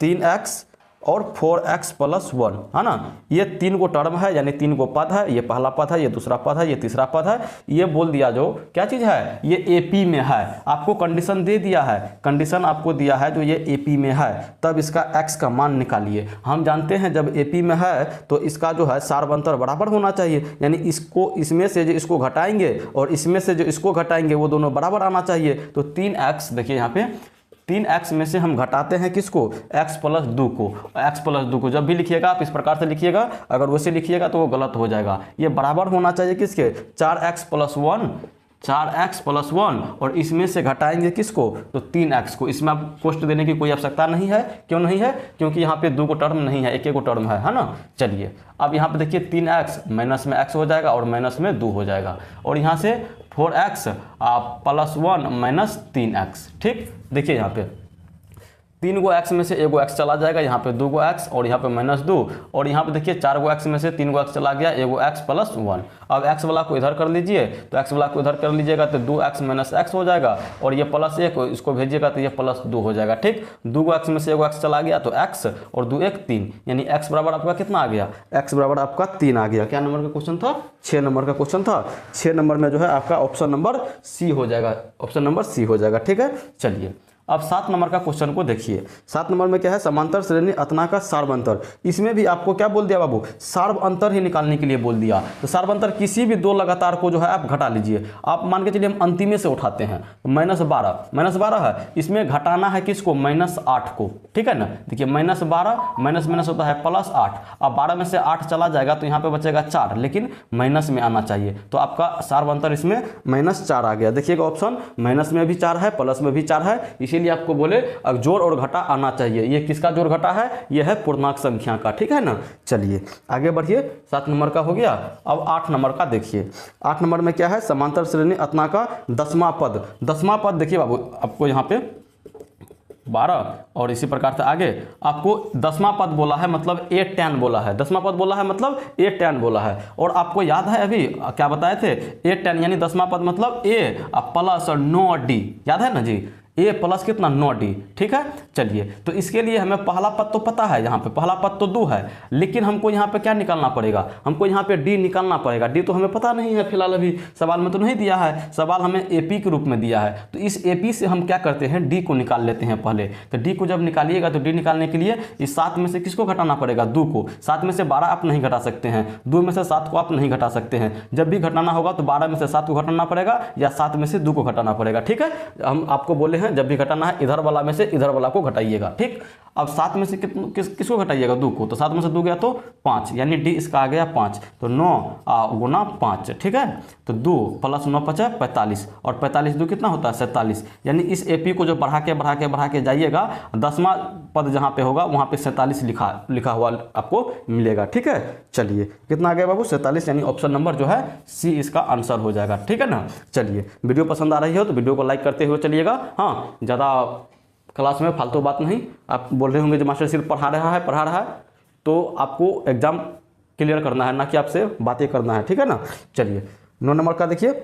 3x और 4x प्लस 1, है ना। ये 3 को टर्म है, यानी 3 को पद है। ये पहला पद है, ये दूसरा पद है, ये तीसरा पद है। ये बोल दिया जो क्या चीज़ है, ये AP में है। आपको कंडीशन दे दिया है, कंडीशन आपको दिया है जो ये AP में है, तब इसका x का मान निकालिए। हम जानते हैं जब AP में है तो इसका जो है सार्वंतर बराबर होना चाहिए, यानी इसको इसमें से जो इसको घटाएंगे और इसमें से जो इसको घटाएंगे वो दोनों बराबर आना चाहिए। तो 3x, देखिए यहाँ पे 3x में से हम घटाते हैं किसको, x प्लस 2 को। x प्लस 2 को जब भी लिखिएगा आप इस प्रकार से लिखिएगा, अगर वैसे लिखिएगा तो वो गलत हो जाएगा। ये बराबर होना चाहिए किसके, 4x प्लस 1, 4x प्लस 1, और इसमें से घटाएंगे किसको, तो 3x को। इसमें आप कोष्ट देने की कोई आवश्यकता नहीं है। क्यों नहीं है, क्योंकि यहाँ पे 2 को टर्म नहीं है, एक एक को टर्म है ना। चलिए अब यहाँ पे देखिए 3x माइनस में x हो जाएगा और माइनस में 2 हो जाएगा, और यहाँ से 4x प्लस 1 माइनस 3x। ठीक, देखिए यहाँ पे 3 गो x में से 1 गो x चला जाएगा, यहाँ पे 2 गो x और यहाँ पे माइनस 2, और यहाँ पे देखिए 4 गो x में से 3 गो x चला गया, 1 गो x प्लस 1। अब x वाला को इधर कर लीजिए, तो x वाला को इधर कर लीजिएगा तो 2x माइनस x हो जाएगा, और ये प्लस 1 इसको भेजिएगा तो ये प्लस 2 हो जाएगा। ठीक, 2 गो x में से 1 गो x चला गया तो x और 2 1 3, यानी x बराबर आपका कितना आ गया, x बराबर आपका 3 आ गया। क्या नंबर का क्वेश्चन था, 6 नंबर का क्वेश्चन था। 6 नंबर में जो है आपका ऑप्शन नंबर सी हो जाएगा, ऑप्शन नंबर सी हो जाएगा। ठीक है, चलिए अब 7 नंबर का क्वेश्चन को देखिए। 7 नंबर में क्या है, समांतर श्रेणी अतना का सार्वंतर। इसमें भी आपको क्या बोल दिया बाबू, सार्वंतर ही निकालने के लिए बोल दिया। तो सार्वंतर किसी भी 2 लगातार को जो है आप घटा लीजिए। आप मान के चलिए हम अंतिमे से उठाते हैं, -12 है, इसमें घटाना है किसको, -8 को। ठीक है ना, देखिए -12 माइनस माइनस होता है +8। अब 12 में से 8 चला जाएगा तो यहाँ पे बचेगा 4, लेकिन माइनस में आना चाहिए, तो आपका सार्वंतर इसमें -4 आ गया। देखिएगा ऑप्शन, माइनस में भी 4 है, प्लस में भी 4 है, इसीलिए आपको बोले अब जोड़ और घटा आना चाहिए। ये किसका जोड़ घटा है, ये है पूर्णांक संख्या का। ठीक है ना, चलिए आगे बढ़िए। 7 नंबर का हो गया। अब 8 नंबर का देखिए। 8 नंबर में क्या है, समांतर श्रेणी अतना का 10वां पद। 10वां पद देखिए बाबू, आपको यहाँ पे 12 और इसी प्रकार से आगे आपको 10वां पद बोला है, मतलब a tan बोला है। 10वां पद बोला है मतलब a tan बोला है, और आपको याद है अभी क्या बताए थे, a tan यानी 10वां पद मतलब a प्लस 9d, याद है ना जी, a प्लस कितना 9d। ठीक है, चलिए तो इसके लिए हमें पहला पद तो पता है, यहाँ पे पहला पद तो 2 है, लेकिन हमको यहाँ पे क्या निकालना पड़ेगा, हमको यहाँ पे d निकालना पड़ेगा। d तो हमें पता नहीं है फिलहाल, अभी सवाल में तो नहीं दिया है, सवाल हमें AP के रूप में दिया है। तो इस AP से हम क्या करते हैं, d को निकाल लेते हैं पहले। तो d को जब निकालिएगा तो d निकालने के लिए इस 7 में से किसको घटाना पड़ेगा, 2 को। 7 में से 12 आप नहीं घटा सकते हैं, 2 में से 7 को आप नहीं घटा सकते हैं। जब भी घटाना होगा तो 12 में से 7 को घटाना पड़ेगा या 7 में से 2 को घटाना पड़ेगा। ठीक है, हम आपको बोले हैं जब भी घटाना है इधर वाला में से इधर वाला को घटाइएगा। ठीक, अब 7 में से किसको घटाइएगा, 2 को। तो 7 में से 2 गया तो 5, यानी d इसका आ गया 5। तो 9 गुना 5। ठीक है, तो 2 प्लस 9 5 45, और 45 2 कितना होता है 47, यानी इस AP को जो बढ़ा के जाइएगा, 10वां पद जहाँ पे होगा वहाँ पे 47 लिखा हुआ आपको मिलेगा। ठीक है, चलिए कितना आ गया बाबू, 47, यानी ऑप्शन नंबर जो है सी इसका आंसर हो जाएगा। ठीक है ना, चलिए वीडियो पसंद आ रही हो तो वीडियो को लाइक करते हुए चलिएगा। हाँ, ज़्यादा क्लास में फालतू बात नहीं। आप बोल रहे होंगे जो मास्टर सिर्फ पढ़ा रहा है, तो आपको एग्जाम क्लियर करना है, ना कि आपसे बातें करना है। ठीक है ना, चलिए 9 नंबर का देखिए।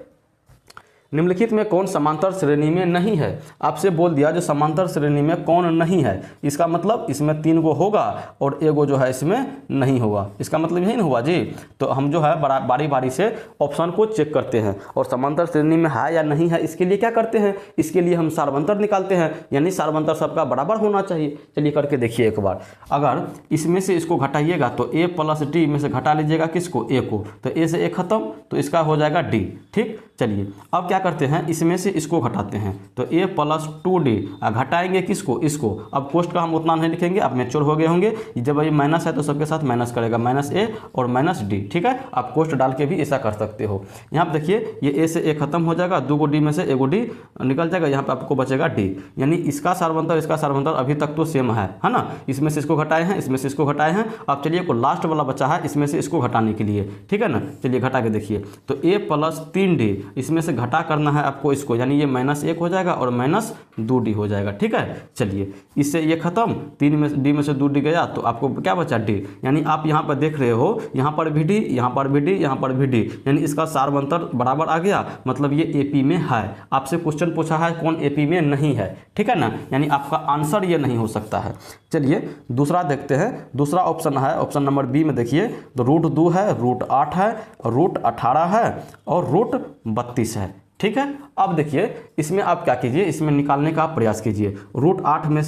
निम्नलिखित में कौन समांतर श्रेणी में नहीं है। आपसे बोल दिया जो समांतर श्रेणी में कौन नहीं है, इसका मतलब इसमें 3 गो होगा और 1 गो जो है इसमें नहीं होगा। इसका मतलब यही नहीं हुआ जी। तो हम जो है बारी बारी से ऑप्शन को चेक करते हैं और समांतर श्रेणी में है या नहीं है, इसके लिए क्या करते हैं, इसके लिए हम सार्वंतर निकालते हैं, यानी सार्वंतर सबका बराबर होना चाहिए। चलिए करके देखिए एक बार। अगर इसमें से इसको घटाइएगा तो a प्लस d में से घटा लीजिएगा किसको, a को। तो a से a खत्म, तो इसका हो जाएगा d। ठीक, चलिए अब क्या करते हैं, इसमें से इसको घटाते हैं, तो a प्लस 2d घटाएंगे किसको, इसको। अब कोष्ट का हम उतना नहीं लिखेंगे, अब मैच्योर हो गए होंगे। जब ये माइनस है तो सबके साथ माइनस करेगा, -a और -d। ठीक है, आप कोष्ट डाल के भी ऐसा कर सकते हो। यहाँ पर देखिए ये a से a खत्म हो जाएगा, 2 गो d में से 1 गो d निकल जाएगा, यहाँ पे आपको बचेगा d। यानी इसका सार्वंतर अभी तक तो सेम है ना। इसमें से इसको घटाए हैं, इसमें से इसको घटाए हैं। अब चलिए को लास्ट वाला बचा है, इसमें से इसको घटाने के लिए। ठीक है ना, चलिए घटा के देखिए। तो a प्लस 3d इसमें से घटा करना है आपको इसको, यानी ये -1 हो जाएगा और -2d हो जाएगा। ठीक है, चलिए इससे ये खत्म, 3 में d में से 2d गया तो आपको क्या बचा d, यानी आप यहाँ पर देख रहे हो यहाँ पर भी d, यहाँ पर भी d, यहाँ पर भी d, यानी इसका सार्वंतर बराबर आ गया, मतलब ये AP में है। आपसे क्वेश्चन पूछा है कौन AP में नहीं है, ठीक है ना, यानी आपका आंसर ये नहीं हो सकता है। चलिए दूसरा देखते हैं, दूसरा ऑप्शन है ऑप्शन नंबर बी में देखिए, तो √2 है, √8 है, √18 है और √32 है। ठीक है, अब देखिए इसमें आप क्या कीजिए, इसमें निकालने का आप प्रयास कीजिए। √8 में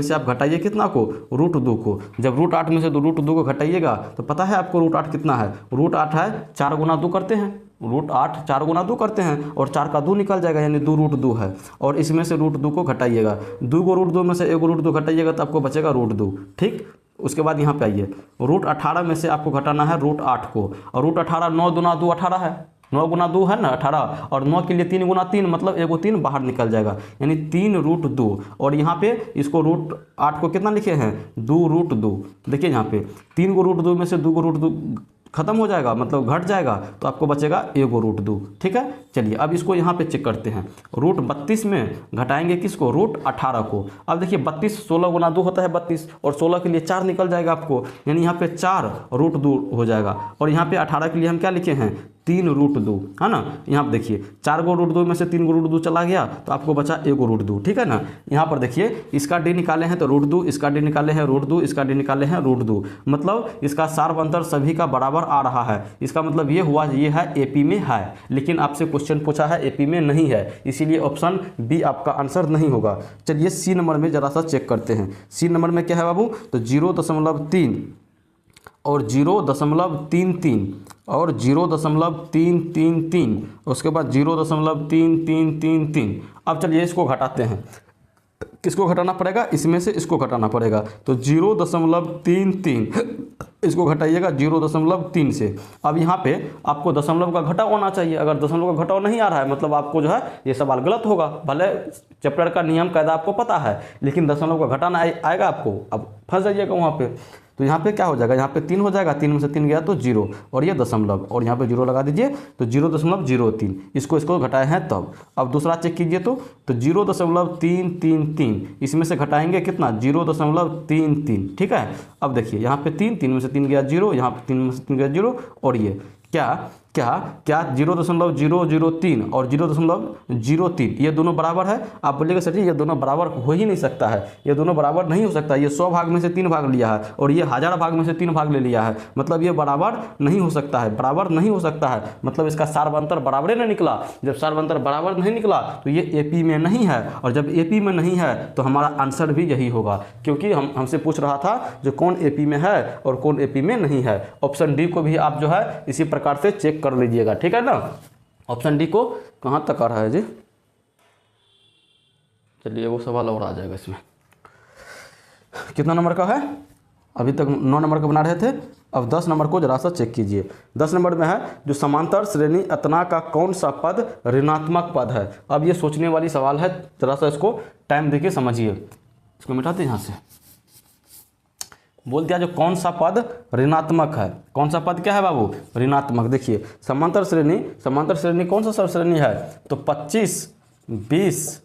से आप घटाइए कितना को, √2 को। जब √8 में से √2 को घटाइएगा तो पता है आपको √8 कितना है, √8 है 4 गुना 2 करते हैं, √8 4 गुना 2 करते हैं और 4 का 2 निकल जाएगा, यानी 2 है। और इसमें से √2 को घटाइएगा, 2 को √2 में से 1 √2 घटाइएगा तो आपको बचेगा √2। ठीक, उसके बाद यहाँ पे आइए, √18 में से आपको घटाना है √8 को, और √18 9 दूना 2 18 है, 9 गुना 2 है ना 18, और 9 के लिए 3 गुना 3 मतलब 1 3 बाहर निकल जाएगा, यानी 3√2। और यहाँ पे इसको √8 को कितना लिखे हैं, 2√2। देखिए यहाँ पे 3 को √2 में से 2 को √2 खत्म हो जाएगा, मतलब घट जाएगा, तो आपको बचेगा 1 √2। ठीक है, चलिए अब इसको यहाँ पे चेक करते हैं। √32 में घटाएंगे किसको, √18 को। अब देखिए 32 16 गुना 2 होता है 32, और 16 के लिए 4 निकल जाएगा आपको, यानी यहाँ पे 4√2 हो जाएगा। और यहाँ पे 18 के लिए हम क्या लिखे हैं, 3√2, है ना। यहाँ पर देखिए 4 को √2 में से 3 को √2 चला गया तो आपको बचा 1 √2। ठीक है ना, यहाँ पर देखिए इसका d निकाले हैं तो √2, इसका d निकाले हैं √2, इसका d निकाले हैं √2, मतलब इसका सार्वंतर सभी का बराबर आ रहा है। इसका मतलब ये हुआ ये है AP में है, लेकिन आपसे क्वेश्चन पूछा है AP में नहीं है, इसीलिए ऑप्शन बी आपका आंसर नहीं होगा। चलिए सी नंबर में जरा सा चेक करते हैं। सी नंबर में क्या है बाबू, तो 0.3 और 0.33 और 0.333, उसके बाद 0.3333। अब चलिए इसको घटाते हैं, किसको घटाना पड़ेगा, इसमें से इसको घटाना पड़ेगा। तो 0.33 इसको घटाइएगा 0.3 से। अब यहाँ पे आपको दशमलव का घटाव होना चाहिए, अगर दशमलव का घटाव नहीं आ रहा है मतलब आपको जो है ये सवाल गलत होगा। भले चैप्टर का नियम कायदा आपको पता है, लेकिन दशमलव का घटाना आएगा आपको, अब फंस जाइएगा वहाँ पे। तो यहाँ पे क्या हो जाएगा, यहाँ पे 3 हो जाएगा, 3 में से 3 गया तो 0, और ये दशमलव, और यहाँ पे 0 लगा दीजिए तो 0.03, इसको घटाए हैं तब। अब दूसरा चेक कीजिए तो 0.333, इसमें से घटाएंगे कितना, 0.33। ठीक है, अब देखिए यहाँ पे 3 में से 3 गया 0, यहाँ पे 3 में से 3 गया 0, और ये क्या 0.003 और 0.03 ये दोनों बराबर है। आप बोलिएगा सर जी ये दोनों बराबर हो ही नहीं सकता है, ये दोनों बराबर नहीं हो सकता, ये 100 भाग में से 3 भाग लिया है और ये 1000 भाग में से 3 भाग ले लिया है, मतलब ये बराबर नहीं हो सकता है, बराबर नहीं हो सकता है, मतलब इसका सार्वंतर बराबर नहीं निकला। जब सार्वंतर बराबर नहीं निकला तो ये AP में नहीं है, और जब AP में नहीं है तो हमारा आंसर भी यही होगा, क्योंकि हमसे पूछ रहा था जो कौन AP में है और कौन AP में नहीं है। ऑप्शन डी को भी आप जो है इसी प्रकार से चेक कर लीजिएगा, ठीक है ना। ऑप्शन डी को कहाँ तक आ रहा है जी, चलिए वो सवाल और आ जाएगा इसमें। कितना नंबर का है, अभी तक 9 नंबर का बना रहे थे, अब 10 नंबर को जरा सा चेक कीजिए। 10 नंबर में है जो समांतर श्रेणी अतना का कौन सा पद ऋणात्मक पद है। अब ये सोचने वाली सवाल है, जरा सा इसको टाइम देके समझिए। इसको मिटाते यहाँ से, बोल दिया जो कौन सा पद ऋणात्मक है। कौन सा पद क्या है बाबू, ऋणात्मक। देखिए समांतर श्रेणी कौन सा श्रेणी है, तो 25, 20,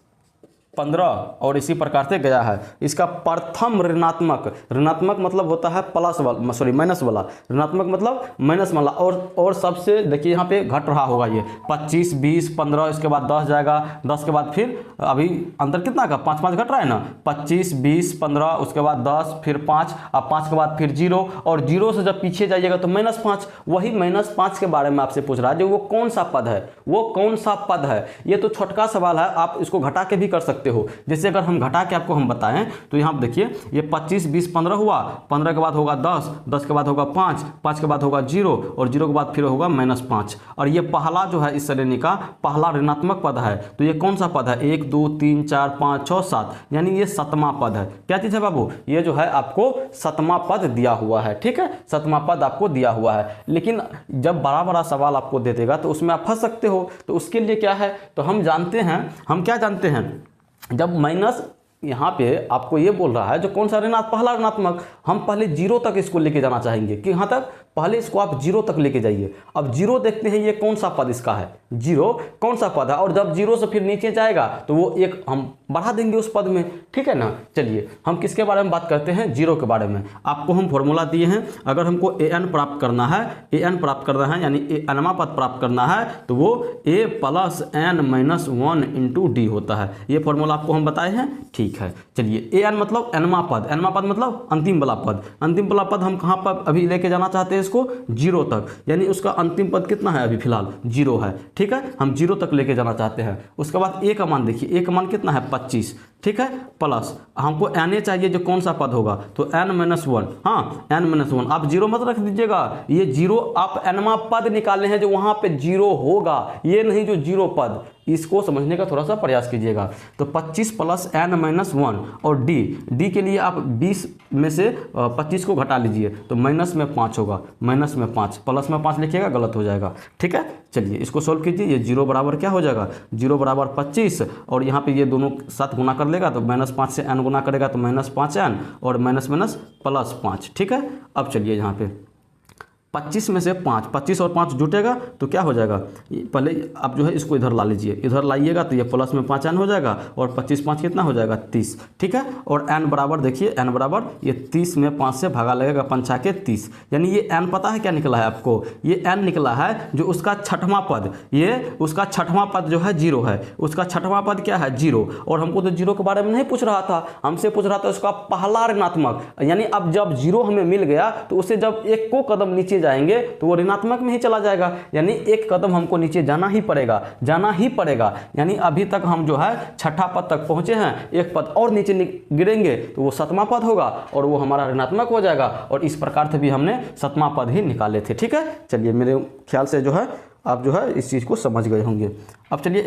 15 और इसी प्रकार से गया है। इसका प्रथम ऋणात्मक मतलब होता है प्लस वाला, सॉरी माइनस वाला। ऋणात्मक मतलब माइनस वाला, और सबसे देखिए यहाँ पे घट रहा होगा ये 25, 20, 15, इसके बाद 10 जाएगा, 10 के बाद फिर अभी अंतर कितना का 5 घट रहा है ना, 25, 20, 15, उसके बाद 10, फिर 5, अब 5 के बाद फिर 0, और 0 से जब पीछे जाइएगा तो -5। वही -5 के बारे में आपसे पूछ रहा है जो वो कौन सा पद है, वो कौन सा पद है। ये तो छोटका सवाल है, आप इसको घटा के भी कर सकते हो। जैसे अगर हम घटा के आपको हम बताएं तो यहाँ पे देखिए ये 25, 20, 15 हुआ, 15 के बाद होगा 10, 10 के बाद होगा 5, 5 के बाद होगा 0, और 0 के बाद फिर होगा -5। और ये पहला जो है इस श्रेणी का पहला ऋणात्मक पद है। तो ये कौन सा पद है, 1, 2, 3, 4, 5, 6, 7, यानी ये 7वां पद है। क्या चीज़ है बाबू, ये जो है आपको 7वां पद दिया हुआ है, ठीक है, 7वां पद आपको दिया हुआ है। लेकिन जब बड़ा सवाल आपको दे देगा तो उसमें आप फंस सकते हो। तो उसके लिए क्या है, तो हम जानते हैं, हम क्या जानते हैं, जब यहाँ पे आपको ये बोल रहा है जो कौन सा पहला ऋणात्मक, हम पहले 0 तक इसको लेके जाना चाहेंगे कि यहाँ तक, पहले इसको आप 0 तक लेके जाइए। अब 0 देखते हैं ये कौन सा पद इसका है, 0 कौन सा पद है, और जब 0 से फिर नीचे जाएगा तो वो एक हम बढ़ा देंगे उस पद में, ठीक है ना। चलिए हम किसके बारे में बात करते हैं, 0 के बारे में। आपको हम फॉर्मूला दिए हैं, अगर हमको an प्राप्त करना है, an प्राप्त करना है यानी nवां पद प्राप्त करना है तो वो a + n - 1 × d होता है। ये फॉर्मूला आपको हम बताए हैं, ठीक है। चलिए an मतलब nवां पद मतलब अंतिम वाला पद, अंतिम वाला पद हम कहाँ पर अभी लेके जाना चाहते हैं इसको, 0 तक, यानी उसका अंतिम पद कितना है अभी फिलहाल 0 है, ठीक है। हम 0 तक लेके जाना चाहते हैं। उसके बाद a का मान देखिए, a का मान कितना है 25, ठीक है, प्लस हमको na चाहिए जो कौन सा पद होगा, तो n - 1, हाँ n - 1, आप 0 मत रख दीजिएगा, ये 0 आप nवां पद निकालने हैं जो वहाँ पे 0 होगा, ये नहीं जो 0 पद, इसको समझने का थोड़ा सा प्रयास कीजिएगा। तो 25 + n - 1 और d के लिए आप 20 में से 25 को घटा लीजिए तो माइनस में 5 होगा, माइनस में 5, प्लस में 5 लिखिएगा गलत हो जाएगा, ठीक है। चलिए इसको सोल्व कीजिए, ये 0 बराबर क्या हो जाएगा, 0 बराबर 25 और यहाँ पे ये दोनों साथ गुना कर लेगा तो -5 से n गुना करेगा तो -5n और माइनस +5, ठीक है। अब चलिए यहाँ पे 25 में से 5, 25 और 5 जुटेगा तो क्या हो जाएगा, पहले आप जो है इसको इधर ला लीजिए, इधर लाइएगा तो ये प्लस में 5n हो जाएगा और 25 5 कितना हो जाएगा 30, ठीक है। और n बराबर देखिए, n बराबर ये 30 में 5 से भागा लगेगा, 5 के 30, यानी ये n पता है क्या निकला है आपको, ये n निकला है जो उसका छठवां पद, ये उसका छठवां पद जो है 0 है, उसका छठवां पद क्या है 0, और हमको तो 0 के बारे में नहीं पूछ रहा था, हमसे पूछ रहा था उसका पहला ऋणात्मक, यानी अब जब 0 हमें मिल गया तो उसे जब एक को कदम नीचे जाएंगे तो वो ऋणात्मक में ही चला जाएगा, यानी एक कदम हमको नीचे जाना ही पड़ेगा, यानी अभी तक हम जो है छठा पद तक पहुंचे हैं, एक पद और नीचे गिरेंगे तो वो 7वां पद होगा और वो हमारा ऋणात्मक हो जाएगा, और इस प्रकार से भी हमने 7वां पद ही निकाले थे, ठीक है। चलिए मेरे ख्याल से जो है आप जो है इस चीज़ को समझ गए होंगे। अब चलिए